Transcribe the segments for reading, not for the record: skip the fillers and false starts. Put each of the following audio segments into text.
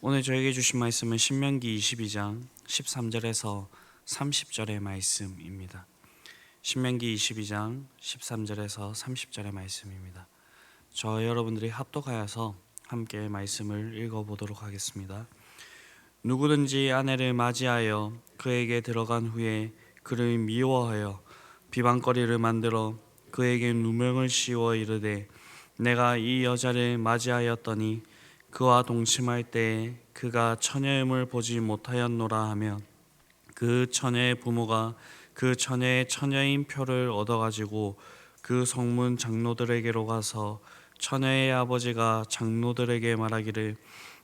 오늘 저에게 주신 말씀은 신명기 22장 13절에서 30절의 말씀입니다. 신명기 22장 13절에서 30절의 말씀입니다. 저 여러분들이 합독하여서 함께 말씀을 읽어보도록 하겠습니다. 누구든지 아내를 맞이하여 그에게 들어간 후에 그를 미워하여 비방거리를 만들어 그에게 누명을 씌워 이르되 내가 이 여자를 맞이하였더니 그와 동침할 때에 그가 처녀임을 보지 못하였노라 하면 그 처녀의 부모가 그 처녀의 처녀인 표를 얻어가지고 그 성문 장로들에게로 가서 처녀의 아버지가 장로들에게 말하기를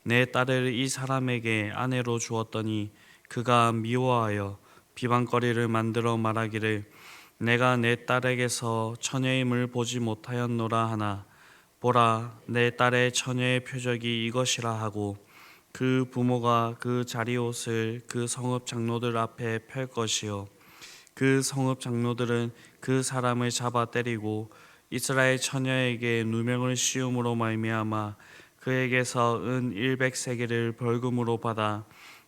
내 딸을 이 사람에게 아내로 주었더니 그가 미워하여 비방거리를 만들어 말하기를 내가 내 딸에게서 처녀임을 보지 못하였노라 하나 보라 내 딸의 처녀의 표적이 이것이라 하고 그 부모가 그 자리옷을 그 성읍 장로들 앞에 펼 것이요 그 성읍 장로들은 그 사람을 잡아 때리고 이스라엘 처녀에게 누명을 씌움으로 말미암아 그에게서 은 100세겔을 벌금으로 받아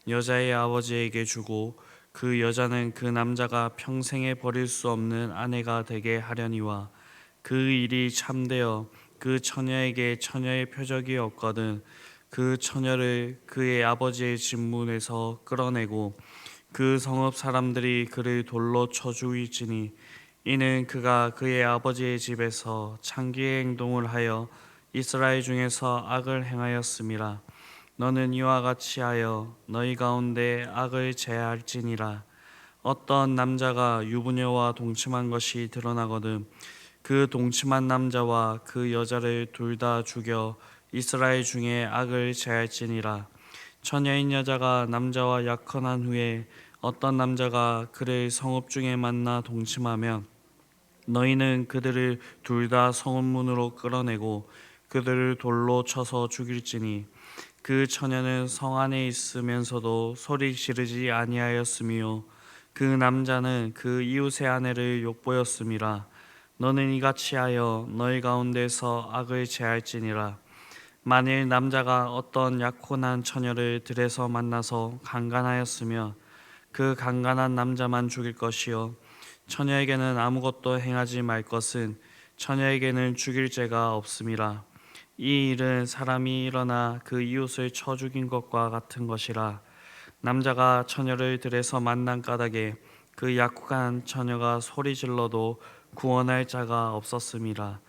여자의 아버지에게 주고 그 여자는 그 남자가 평생에 버릴 수 없는 아내가 되게 하려니와 그 일이 참되어 그 처녀에게 처녀의 표적이 없거든 그 처녀를 그의 아버지의 집문에서 끌어내고 그 성읍 사람들이 그를 돌로 쳐 죽일지니 이는 그가 그의 아버지의 집에서 창기의 행동을 하여 이스라엘 중에서 악을 행하였음이라. 너는 이와 같이 하여 너희 가운데 악을 제할지니라. 어떤 남자가 유부녀와 동침한 것이 드러나거든 그 동침한 남자와 그 여자를 둘 다 죽여 이스라엘 중에 악을 제할지니라. 처녀인 여자가 남자와 약혼한 후에 어떤 남자가 그를 성읍 중에 만나 동침하면 너희는 그들을 둘 다 성문으로 끌어내고 그들을 돌로 쳐서 죽일지니 그 처녀는 성 안에 있으면서도 소리 지르지 아니하였으며 그 남자는 그 이웃의 아내를 욕보였음이라. 너는 이같이 하여 너희 가운데서 악을 제할지니라. 만일 남자가 어떤 약혼한 처녀를 들에서 만나서 강간하였으며 그 강간한 남자만 죽일 것이요 처녀에게는 아무것도 행하지 말 것은 처녀에게는 죽일 죄가 없음이라. 이 일은 사람이 일어나 그 이웃을 쳐 죽인 것과 같은 것이라. 남자가 처녀를 들에서 만난 까닭에 그 약혼한 처녀가 소리 질러도 구원할 자가 없었음이라.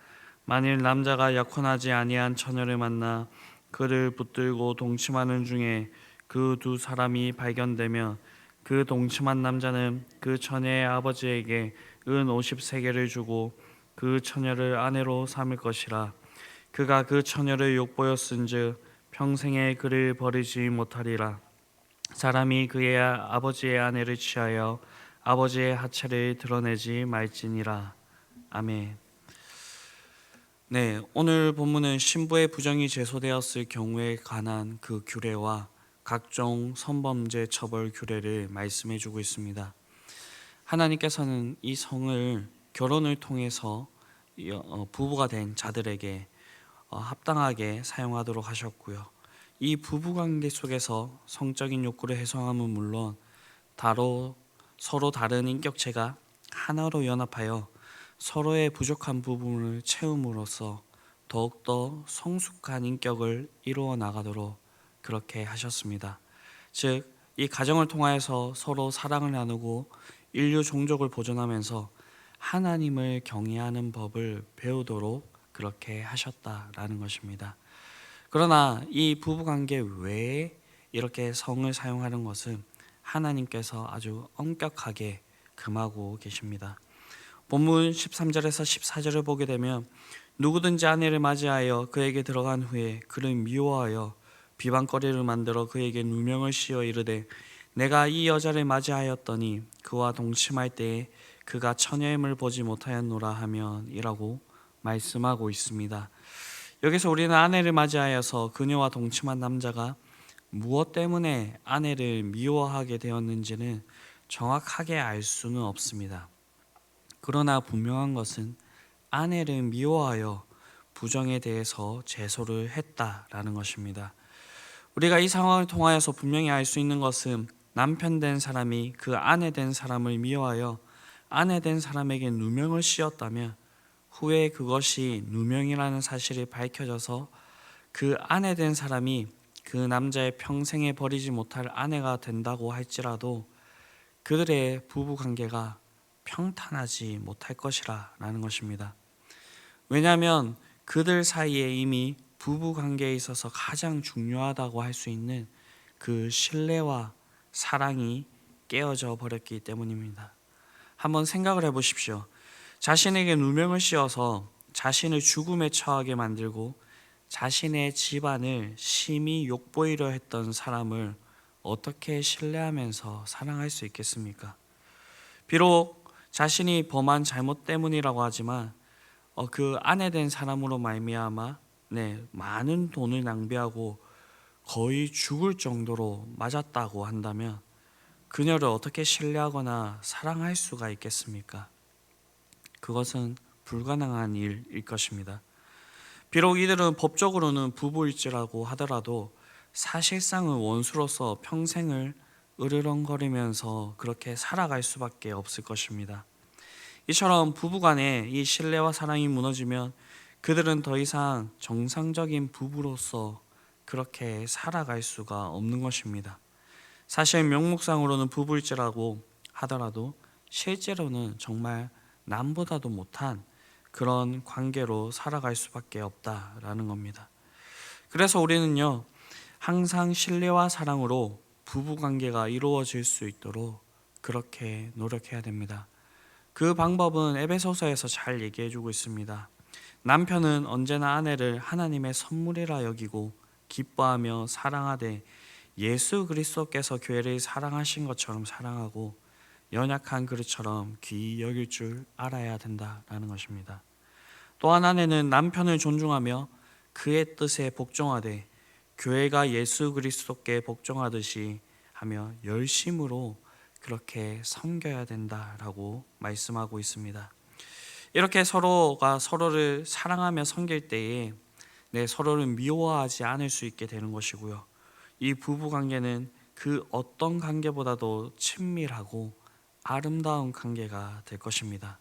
만일 남자가 약혼하지 아니한 처녀를 만나 그를 붙들고 동침하는 중에 그 두 사람이 발견되면 그 동침한 남자는 그 처녀의 아버지에게 은 50세겔을 주고 그 처녀를 아내로 삼을 것이라. 그가 그 처녀를 욕보였은즉 평생에 그를 버리지 못하리라. 사람이 그의 아버지의 아내를 취하여 아버지의 하체를 드러내지 말지니라. 아멘. 네, 오늘 본문은 신부의 부정이 제소되었을 경우에 관한 그 규례와 각종 성범죄 처벌 규례를 말씀해 주고 있습니다. 하나님께서는 이 성을 결혼을 통해서 부부가 된 자들에게 합당하게 사용하도록 하셨고요. 이 부부관계 속에서 성적인 욕구를 해소함은 물론 서로 다른 인격체가 하나로 연합하여 서로의 부족한 부분을 채움으로써 더욱더 성숙한 인격을 이루어 나가도록 그렇게 하셨습니다. 즉, 이 가정을 통하여서 서로 사랑을 나누고 인류 종족을 보존하면서 하나님을 경외하는 법을 배우도록 그렇게 하셨다라는 것입니다. 그러나 이 부부관계 외에 이렇게 성을 사용하는 것은 하나님께서 아주 엄격하게 금하고 계십니다. 본문 13절에서 14절을 보게 되면 누구든지 아내를 맞이하여 그에게 들어간 후에 그를 미워하여 비방거리를 만들어 그에게 누명을 씌워 이르되 내가 이 여자를 맞이하였더니 그와 동침할 때에 그가 처녀임을 보지 못하였노라 하면 이라고 말씀하고 있습니다. 여기서 우리는 아내를 맞이하여서 그녀와 동침한 남자가 무엇 때문에 아내를 미워하게 되었는지는 정확하게 알 수는 없습니다. 그러나 분명한 것은 아내를 미워하여 부정에 대해서 제소를 했다라는 것입니다. 우리가 이 상황을 통하여서 분명히 알 수 있는 것은 남편 된 사람이 그 아내 된 사람을 미워하여 아내 된 사람에게 누명을 씌웠다면 후에 그것이 누명이라는 사실이 밝혀져서 그 아내 된 사람이 그 남자의 평생에 버리지 못할 아내가 된다고 할지라도 그들의 부부 관계가 평탄하지 못할 것이라는 것입니다. 왜냐하면 그들 사이에 이미 부부 관계에 있어서 가장 중요하다고 할 수 있는 그 신뢰와 사랑이 깨어져 버렸기 때문입니다. 한번 생각을 해보십시오. 자신에게 누명을 씌워서 자신을 죽음에 처하게 만들고 자신의 집안을 심히 욕보이려 했던 사람을 어떻게 신뢰하면서 사랑할 수 있겠습니까? 비록 자신이 범한 잘못 때문이라고 하지만 그 아내 된 사람으로 말미암아 많은 돈을 낭비하고 거의 죽을 정도로 맞았다고 한다면 그녀를 어떻게 신뢰하거나 사랑할 수가 있겠습니까? 그것은 불가능한 일일 것입니다. 비록 이들은 법적으로는 부부일지라고 하더라도 사실상은 원수로서 평생을 으르렁거리면서 그렇게 살아갈 수밖에 없을 것입니다. 이처럼 부부간에 이 신뢰와 사랑이 무너지면 그들은 더 이상 정상적인 부부로서 그렇게 살아갈 수가 없는 것입니다. 사실 명목상으로는 부부일지라고 하더라도 실제로는 정말 남보다도 못한 그런 관계로 살아갈 수밖에 없다라는 겁니다. 그래서 우리는요, 항상 신뢰와 사랑으로 부부 관계가 이루어질 수 있도록 그렇게 노력해야 됩니다. 그 방법은 에베소서에서 잘 얘기해주고 있습니다. 남편은 언제나 아내를 하나님의 선물이라 여기고 기뻐하며 사랑하되 예수 그리스도께서 교회를 사랑하신 것처럼 사랑하고 연약한 그릇처럼 귀히 여길 줄 알아야 된다라는 것입니다. 또한 아내는 남편을 존중하며 그의 뜻에 복종하되 교회가 예수 그리스도께 복종하듯이 하며 열심으로 그렇게 섬겨야 된다라고 말씀하고 있습니다. 이렇게 서로가 서로를 사랑하며 섬길 때에 서로를 미워하지 않을 수 있게 되는 것이고요. 이 부부 관계는 그 어떤 관계보다도 친밀하고 아름다운 관계가 될 것입니다.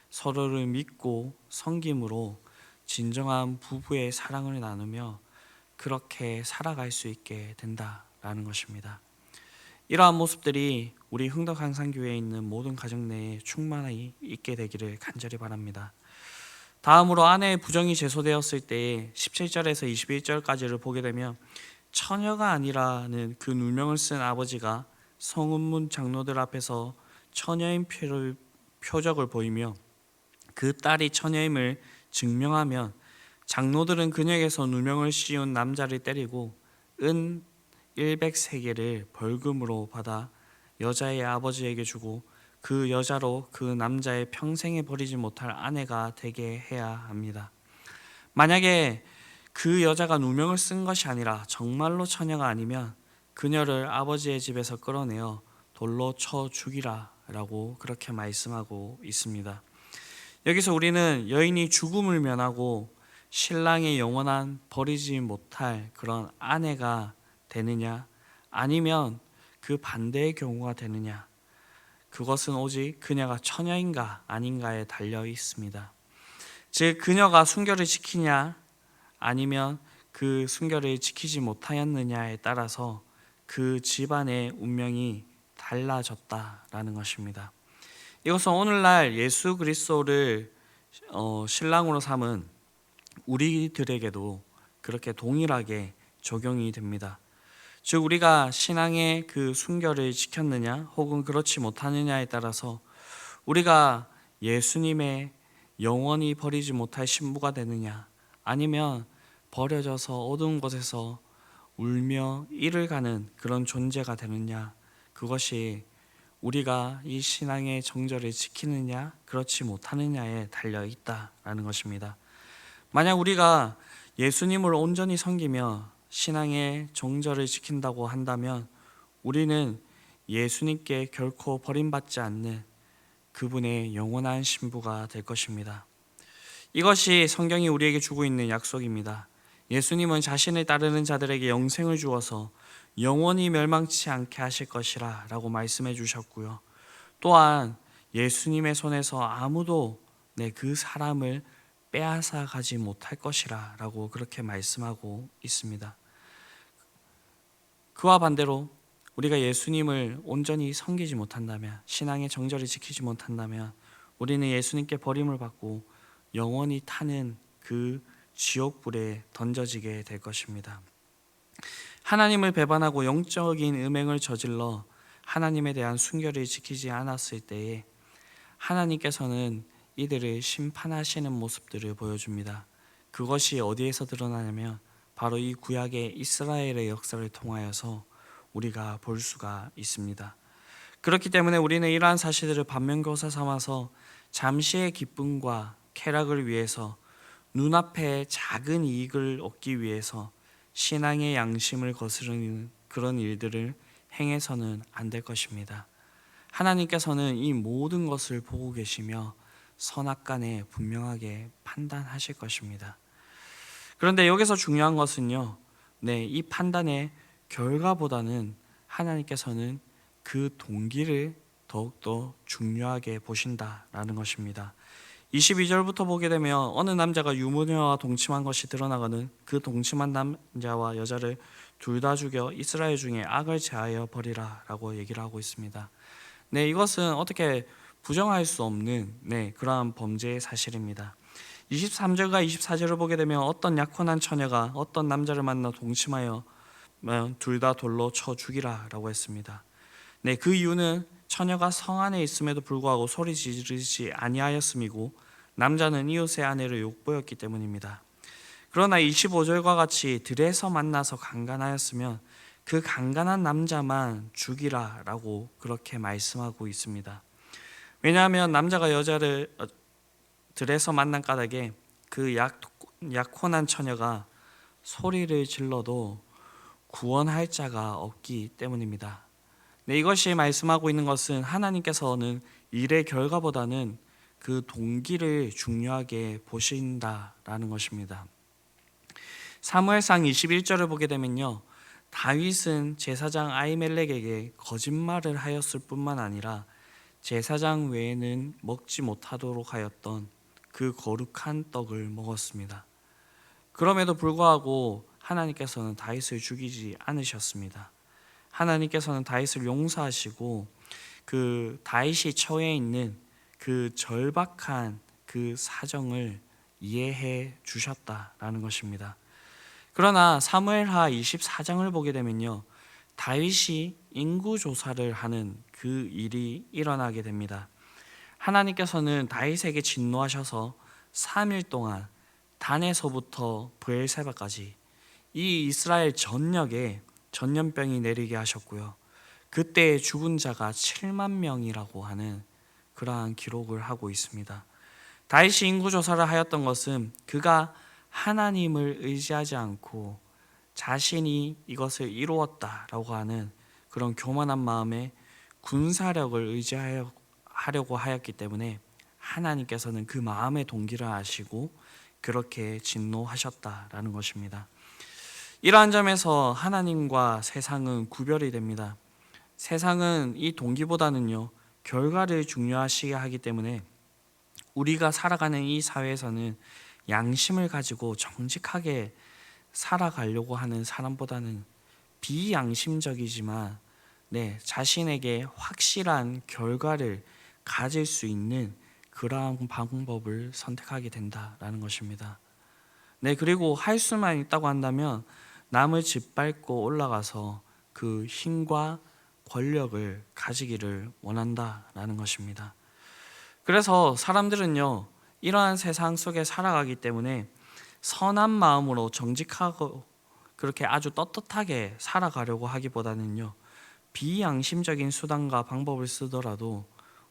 서로를 믿고 섬김으로 진정한 부부의 사랑을 나누며 그렇게 살아갈 수 있게 된다라는 것입니다. 이러한 모습들이 우리 흥덕항상교회에 있는 모든 가정 내에 충만히 있게 되기를 간절히 바랍니다. 다음으로 아내의 부정이 제소되었을 때에 17절에서 21절까지를 보게 되면 처녀가 아니라는 그 누명을 쓴 아버지가 성읍문 장로들 앞에서 처녀인 표적을 보이며 그 딸이 처녀임을 증명하면 장로들은 그녀에게서 누명을 씌운 남자를 때리고 은 100세겔을 벌금으로 받아 여자의 아버지에게 주고 그 여자로 그 남자의 평생에 버리지 못할 아내가 되게 해야 합니다. 만약에 그 여자가 누명을 쓴 것이 아니라 정말로 처녀가 아니면 그녀를 아버지의 집에서 끌어내어 돌로 쳐 죽이라 라고 그렇게 말씀하고 있습니다. 여기서 우리는 여인이 죽음을 면하고 신랑의 영원한 버리지 못할 그런 아내가 되느냐 아니면 그 반대의 경우가 되느냐, 그것은 오직 그녀가 처녀인가 아닌가에 달려 있습니다. 즉 그녀가 순결을 지키냐 아니면 그 순결을 지키지 못하였느냐에 따라서 그 집안의 운명이 달라졌다라는 것입니다. 이것은 오늘날 예수 그리스도를 신랑으로 삼은 우리들에게도 그렇게 동일하게 적용이 됩니다. 즉 우리가 신앙의 그 순결을 지켰느냐 혹은 그렇지 못하느냐에 따라서 우리가 예수님의 영원히 버리지 못할 신부가 되느냐 아니면 버려져서 어두운 곳에서 울며 이를 가는 그런 존재가 되느냐, 그것이 우리가 이 신앙의 정절을 지키느냐 그렇지 못하느냐에 달려 있다라는 것입니다. 만약 우리가 예수님을 온전히 섬기며 신앙의 정절을 지킨다고 한다면 우리는 예수님께 결코 버림받지 않는 그분의 영원한 신부가 될 것입니다. 이것이 성경이 우리에게 주고 있는 약속입니다. 예수님은 자신을 따르는 자들에게 영생을 주어서 영원히 멸망치 않게 하실 것이라 라고 말씀해 주셨고요. 또한 예수님의 손에서 아무도 그 사람을 빼앗아 가지 못할 것이라 라고 그렇게 말씀하고 있습니다. 그와 반대로 우리가 예수님을 온전히 섬기지 못한다면, 신앙의 정절을 지키지 못한다면 우리는 예수님께 버림을 받고 영원히 타는 그 지옥불에 던져지게 될 것입니다. 하나님을 배반하고 영적인 음행을 저질러 하나님에 대한 순결을 지키지 않았을 때에 하나님께서는 이들을 심판하시는 모습들을 보여줍니다. 그것이 어디에서 드러나냐면 바로 이 구약의 이스라엘의 역사를 통하여서 우리가 볼 수가 있습니다. 그렇기 때문에 우리는 이러한 사실들을 반면교사 삼아서 잠시의 기쁨과 쾌락을 위해서, 눈앞에 작은 이익을 얻기 위해서 신앙의 양심을 거스르는 그런 일들을 행해서는 안 될 것입니다. 하나님께서는 이 모든 것을 보고 계시며 선악간에 분명하게 판단하실 것입니다. 그런데 여기서 중요한 것은요, 이 판단의 결과보다는 하나님께서는 그 동기를 더욱더 중요하게 보신다라는 것입니다. 22절부터 보게 되면 어느 남자가 유모녀와 동침한 것이 드러나거든 그 동침한 남자와 여자를 둘 다 죽여 이스라엘 중에 악을 제하여 버리라 라고 얘기를 하고 있습니다. 이것은 어떻게 부정할 수 없는 그러한 범죄의 사실입니다. 23절과 24절을 보게 되면 어떤 약혼한 처녀가 어떤 남자를 만나 동침하여 둘 다 돌로 쳐 죽이라 라고 했습니다. 그 이유는 처녀가 성 안에 있음에도 불구하고 소리 지르지 아니하였음이고 남자는 이웃의 아내를 욕보였기 때문입니다. 그러나 25절과 같이 들에서 만나서 강간하였으면 그 강간한 남자만 죽이라 라고 그렇게 말씀하고 있습니다. 왜냐하면 남자가 여자를 들에서 만난 까닭에 그 약혼한 처녀가 소리를 질러도 구원할 자가 없기 때문입니다. 이것이 말씀하고 있는 것은 하나님께서는 일의 결과보다는 그 동기를 중요하게 보신다라는 것입니다. 사무엘상 21절을 보게 되면요, 다윗은 제사장 아히멜렉에게 거짓말을 하였을 뿐만 아니라 제사장 외에는 먹지 못하도록 하였던 그 거룩한 떡을 먹었습니다. 그럼에도 불구하고 하나님께서는 다윗을 죽이지 않으셨습니다. 하나님께서는 다윗을 용서하시고 그 다윗이 처해 있는 그 절박한 그 사정을 이해해 주셨다라는 것입니다. 그러나 사무엘하 24장을 보게 되면요, 다윗이 인구조사를 하는 그 일이 일어나게 됩니다. 하나님께서는 다윗에게 진노하셔서 3일 동안 단에서부터 브엘세바까지 이 이스라엘 전역에 전염병이 내리게 하셨고요. 그때 죽은 자가 7만 명이라고 하는 그러한 기록을 하고 있습니다. 다윗이 인구조사를 하였던 것은 그가 하나님을 의지하지 않고 자신이 이것을 이루었다라고 하는 그런 교만한 마음에 군사력을 의지하려고 하였기 때문에 하나님께서는 그 마음의 동기를 아시고 그렇게 진노하셨다라는 것입니다. 이러한 점에서 하나님과 세상은 구별이 됩니다. 세상은 이 동기보다는요, 결과를 중요하시게 하기 때문에 우리가 살아가는 이 사회에서는 양심을 가지고 정직하게 살아가려고 하는 사람보다는 비양심적이지만 자신에게 확실한 결과를 가질 수 있는 그러한 방법을 선택하게 된다라는 것입니다. 그리고 할 수만 있다고 한다면 남을 짓밟고 올라가서 그 힘과 권력을 가지기를 원한다라는 것입니다. 그래서 사람들은요, 이러한 세상 속에 살아가기 때문에 선한 마음으로 정직하고 그렇게 아주 떳떳하게 살아가려고 하기보다는요, 비양심적인 수단과 방법을 쓰더라도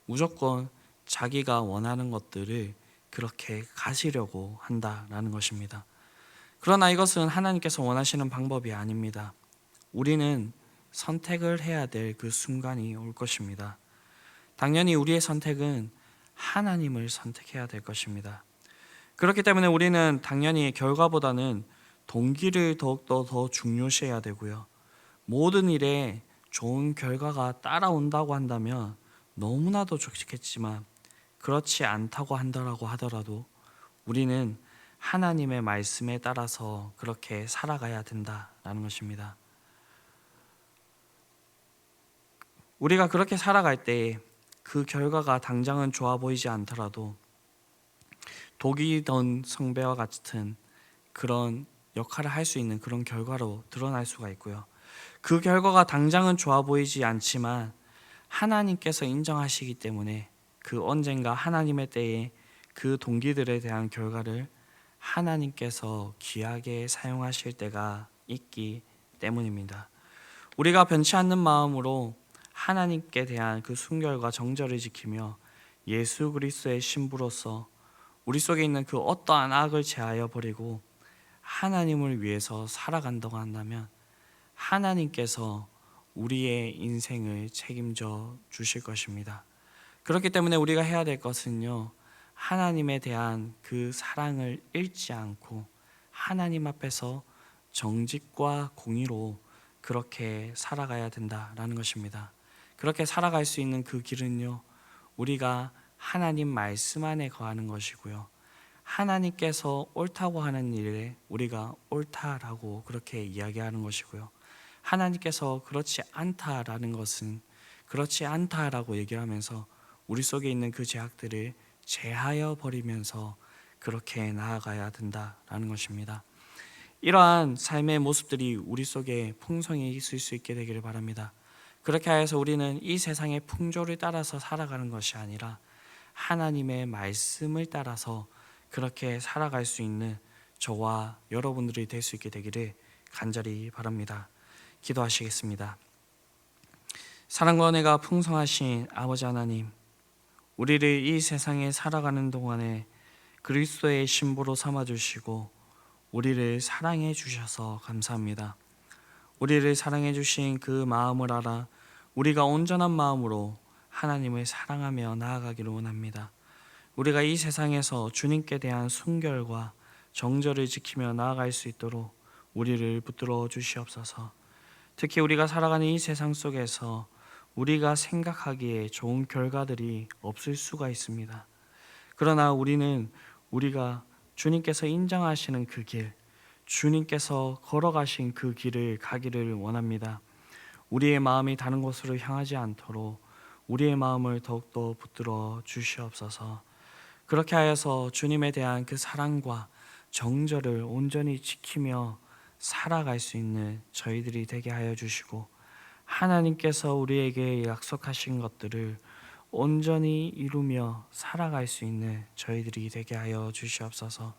무조건 자기가 원하는 것들을 그렇게 가지려고 한다라는 것입니다. 그러나 이것은 하나님께서 원하시는 방법이 아닙니다. 우리는 선택을 해야 될 그 순간이 올 것입니다. 당연히 우리의 선택은 하나님을 선택해야 될 것입니다. 그렇기 때문에 우리는 당연히 결과보다는 동기를 더욱더 더 중요시해야 되고요. 모든 일에 좋은 결과가 따라온다고 한다면 너무나도 좋겠지만 그렇지 않다고 한다라고 하더라도 우리는 하나님의 말씀에 따라서 그렇게 살아가야 된다라는 것입니다. 우리가 그렇게 살아갈 때 그 결과가 당장은 좋아 보이지 않더라도 독이 든 성배와 같은 그런 역할을 할 수 있는 그런 결과로 드러날 수가 있고요. 그 결과가 당장은 좋아 보이지 않지만 하나님께서 인정하시기 때문에 그 언젠가 하나님의 때에 그 동기들에 대한 결과를 하나님께서 귀하게 사용하실 때가 있기 때문입니다. 우리가 변치 않는 마음으로 하나님께 대한 그 순결과 정절을 지키며 예수 그리스도의 신부로서 우리 속에 있는 그 어떠한 악을 제하여 버리고 하나님을 위해서 살아간다고 한다면 하나님께서 우리의 인생을 책임져 주실 것입니다. 그렇기 때문에 우리가 해야 될 것은요, 하나님에 대한 그 사랑을 잃지 않고 하나님 앞에서 정직과 공의로 그렇게 살아가야 된다라는 것입니다. 그렇게 살아갈 수 있는 그 길은요, 우리가 하나님 말씀 안에 거하는 것이고요, 하나님께서 옳다고 하는 일에 우리가 옳다라고 그렇게 이야기하는 것이고요, 하나님께서 그렇지 않다라는 것은 그렇지 않다라고 얘기하면서 우리 속에 있는 그 죄악들을 제하여 버리면서 그렇게 나아가야 된다라는 것입니다. 이러한 삶의 모습들이 우리 속에 풍성히 있을 수 있게 되기를 바랍니다. 그렇게 하여서 우리는 이 세상의 풍조를 따라서 살아가는 것이 아니라 하나님의 말씀을 따라서 그렇게 살아갈 수 있는 저와 여러분들이 될 수 있게 되기를 간절히 바랍니다. 기도하시겠습니다. 사랑과 은혜가 풍성하신 아버지 하나님, 우리를 이 세상에 살아가는 동안에 그리스도의 신부로 삼아주시고 우리를 사랑해 주셔서 감사합니다. 우리를 사랑해 주신 그 마음을 알아 우리가 온전한 마음으로 하나님을 사랑하며 나아가기를 원합니다. 우리가 이 세상에서 주님께 대한 순결과 정절을 지키며 나아갈 수 있도록 우리를 붙들어 주시옵소서. 특히 우리가 살아가는 이 세상 속에서 우리가 생각하기에 좋은 결과들이 없을 수가 있습니다. 그러나 우리가 주님께서 인정하시는 그 길, 주님께서 걸어가신 그 길을 가기를 원합니다. 우리의 마음이 다른 곳으로 향하지 않도록 우리의 마음을 더욱더 붙들어 주시옵소서. 그렇게 하여서 주님에 대한 그 사랑과 정절을 온전히 지키며 살아갈 수 있는 저희들이 되게 하여 주시고, 하나님께서 우리에게 약속하신 것들을 온전히 이루며 살아갈 수 있는 저희들이 되게 하여 주시옵소서.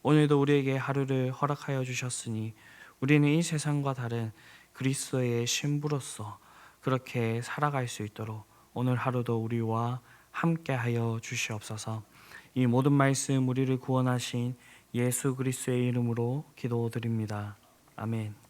오늘도 우리에게 하루를 허락하여 주셨으니 우리는 이 세상과 다른 그리스도의 신부로서 그렇게 살아갈 수 있도록 오늘 하루도 우리와 함께 하여 주시옵소서. 이 모든 말씀 우리를 구원하신 예수 그리스도의 이름으로 기도드립니다. 아멘.